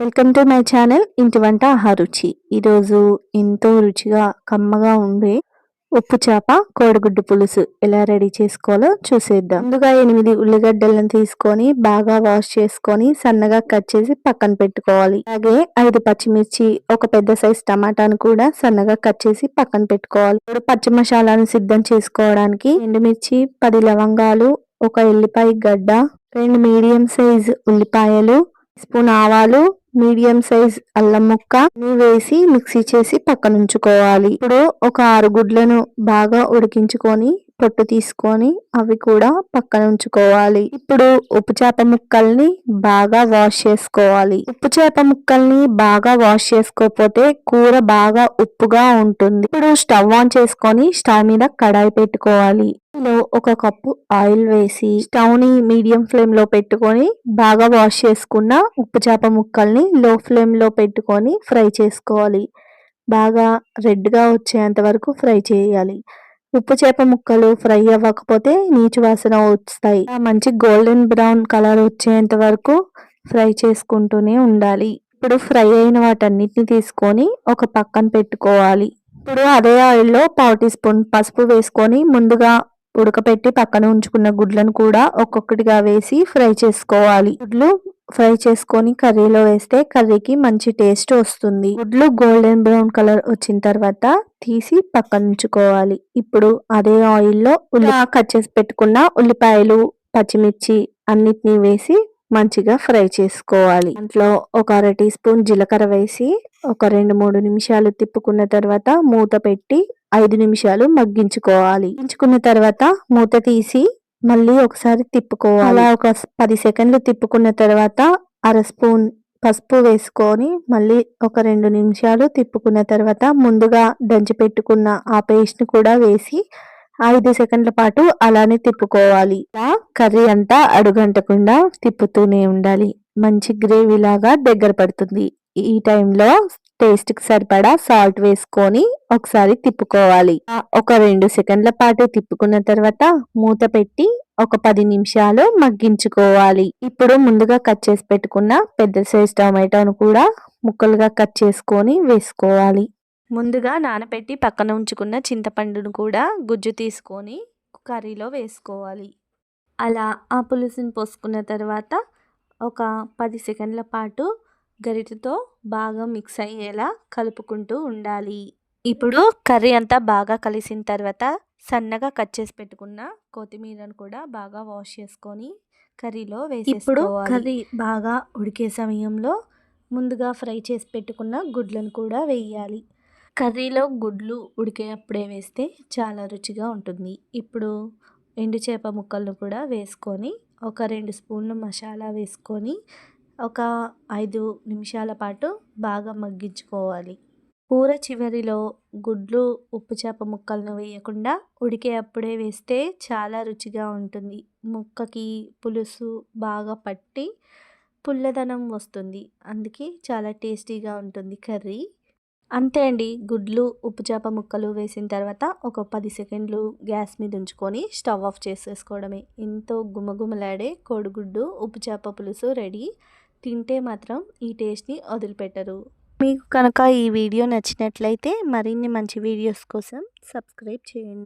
Welcome to my channel ఇంటి వంట ఆహారుచి. ఈరోజు ఎంతో రుచిగా కమ్మగా ఉండే ఉప్పు చేప కోడిగుడ్డు పులుసు ఎలా రెడీ చేసుకోవాలో చూసేద్దాం. ముందుగా 8 ఉల్లిగడ్డలను తీసుకొని బాగా వాష్ చేసుకొని సన్నగా కట్ చేసి పక్కన పెట్టుకోవాలి. అలాగే 5 పచ్చిమిర్చి, ఒక పెద్ద సైజ్ టమాటాను కూడా సన్నగా కట్ చేసి పక్కన పెట్టుకోవాలి. ఇప్పుడు పచ్చి మసాలాను సిద్ధం చేసుకోవడానికి ఎండుమిర్చి, 10 లవంగాలు, ఒక ఎల్లిపాయ గడ్డ, 2 మీడియం సైజ్ ఉల్లిపాయలు, స్పూన్ ఆవాలు, మీడియం సైజ్ అల్లం ముక్క వేసి మిక్సీ చేసి పక్కన ఉంచుకోవాలి. ఇప్పుడు ఒక 6 గుడ్లను బాగా ఉడికించుకొని పొట్టు తీసుకొని అవి కూడా పక్కన ఉంచుకోవాలి. ఇప్పుడు ఉప్పు చేప ముక్కల్ని బాగా వాష్ చేసుకోవాలి. ఉప్పు చేప ముక్కల్ని బాగా వాష్ చేసుకోకపోతే కూర బాగా ఉప్పుగా ఉంటుంది. ఇప్పుడు స్టవ్ ఆన్ చేసుకొని స్టవ్ మీద కడాయి పెట్టుకోవాలి. ఒక కప్పు ఆయిల్ వేసి స్టవ్ ని మీడియం ఫ్లేమ్ లో పెట్టుకొని బాగా వాష్ చేసుకున్న ఉప్పు చేప ముక్కల్ని లో ఫ్లేమ్ లో పెట్టుకొని ఫ్రై చేసుకోవాలి. బాగా రెడ్ గా వచ్చేంత వరకు ఫ్రై చేయాలి. ఉప్పు చేప ముక్కలు ఫ్రై అవ్వకపోతే నీచు వాసన వస్తాయి. మంచి గోల్డెన్ బ్రౌన్ కలర్ వచ్చేంత వరకు ఫ్రై చేసుకుంటూనే ఉండాలి. ఇప్పుడు ఫ్రై అయిన వాటన్నిటిని తీసుకొని ఒక పక్కన పెట్టుకోవాలి. ఇప్పుడు అదే ఆయిల్లో 1/2 టీ స్పూన్ పసుపు వేసుకొని ముందుగా ఉడకపెట్టి పక్కన ఉంచుకున్న గుడ్లను కూడా ఒక్కొక్కటిగా వేసి ఫ్రై చేసుకోవాలి. గుడ్లు ఫ్రై చేసుకొని కర్రీలో వేస్తే కర్రీకి మంచి టేస్ట్ వస్తుంది. గుడ్లు గోల్డెన్ బ్రౌన్ కలర్ వచ్చిన తర్వాత తీసి పక్కన ఉంచుకోవాలి. ఇప్పుడు అదే ఆయిల్లో కట్ చేసి పెట్టుకున్న ఉల్లిపాయలు, పచ్చిమిర్చి అన్నిటినీ వేసి మంచిగా ఫ్రై చేసుకోవాలి. దాంట్లో ఒక 1/2 టీ స్పూన్ జీలకర్ర వేసి ఒక 2-3 నిమిషాలు తిప్పుకున్న తర్వాత మూత పెట్టి 5 నిమిషాలు మగ్గించుకోవాలి. మగ్గించుకున్న తర్వాత మూత తీసి మళ్ళీ ఒకసారి తిప్పుకోవాలి. అలా ఒక 10 సెకండ్లు తిప్పుకున్న తర్వాత 1/2 స్పూన్ పసుపు వేసుకొని మళ్ళీ ఒక 2 నిమిషాలు తిప్పుకున్న తర్వాత ముందుగా దంచి పెట్టుకున్న ఆ పేస్ట్ ని కూడా వేసి 5 సెకండ్ల పాటు అలానే తిప్పుకోవాలి. ఇలా కర్రీ అంతా అడుగంటకుండా తిప్పుతూనే ఉండాలి. మంచి గ్రేవీ లాగా దగ్గర పడుతుంది. ఈ టైంలో టేస్ట్ కి సరిపడా సాల్ట్ వేసుకొని ఒకసారి తిప్పుకోవాలి. ఒక 2 సెకండ్ల పాటు తిప్పుకున్న తర్వాత మూత పెట్టి ఒక 10 నిమిషాలు మగ్గించుకోవాలి. ఇప్పుడు ముందుగా కట్ చేసి పెట్టుకున్న పెద్ద సైజ్ టమాటాను కూడా ముక్కలుగా కట్ చేసుకొని వేసుకోవాలి. ముందుగా నానబెట్టి పక్కన ఉంచుకున్న చింతపండును కూడా గుజ్జు తీసుకొని కర్రీలో వేసుకోవాలి. అలా ఆ పులుసుని పోసుకున్న తర్వాత ఒక 10 సెకండ్ల పాటు గరిటెతో బాగా మిక్స్ అయ్యేలా కలుపుకుంటూ ఉండాలి. ఇప్పుడు కర్రీ అంతా బాగా కలిసిన తర్వాత సన్నగా కట్ చేసి పెట్టుకున్న కొత్తిమీరను కూడా బాగా వాష్ చేసుకొని కర్రీలో వేసేసుకోవాలి. ఇప్పుడు కర్రీ బాగా ఉడికే సమయంలో ముందుగా ఫ్రై చేసి పెట్టుకున్న గుడ్లను కూడా వేయాలి. కర్రీలో గుడ్లు ఉడికేటప్పుడే వేస్తే చాలా రుచిగా ఉంటుంది. ఇప్పుడు ఎండు చేప ముక్కలను కూడా వేసుకొని ఒక 2 స్పూన్లు మసాలా వేసుకొని ఒక 5 నిమిషాల పాటు బాగా మగ్గించుకోవాలి. కూర చివరిలో గుడ్లు, ఉప్పు చేప ముక్కలను వేయకుండా ఉడికే అప్పుడే వేస్తే చాలా రుచిగా ఉంటుంది. ముక్కకి పులుసు బాగా పట్టి పుల్లదనం వస్తుంది. అందుకే చాలా టేస్టీగా ఉంటుంది కర్రీ. అంతే అండి. గుడ్లు, ఉప్పు చేప ముక్కలు వేసిన తర్వాత ఒక 10 సెకండ్లు గ్యాస్ మీద ఉంచుకొని స్టవ్ ఆఫ్ చేసేసుకోవడమే. ఎంతో గుమగుమలాడే కోడిగుడ్డు ఉప్పు చేప పులుసు రెడీ. తింటే మాత్రం ఈ టేస్ట్ని వదిలిపెట్టరు. మీకు కనుక ఈ వీడియో నచ్చినట్లయితే మరిన్ని మంచి వీడియోస్ కోసం సబ్స్క్రైబ్ చేయండి.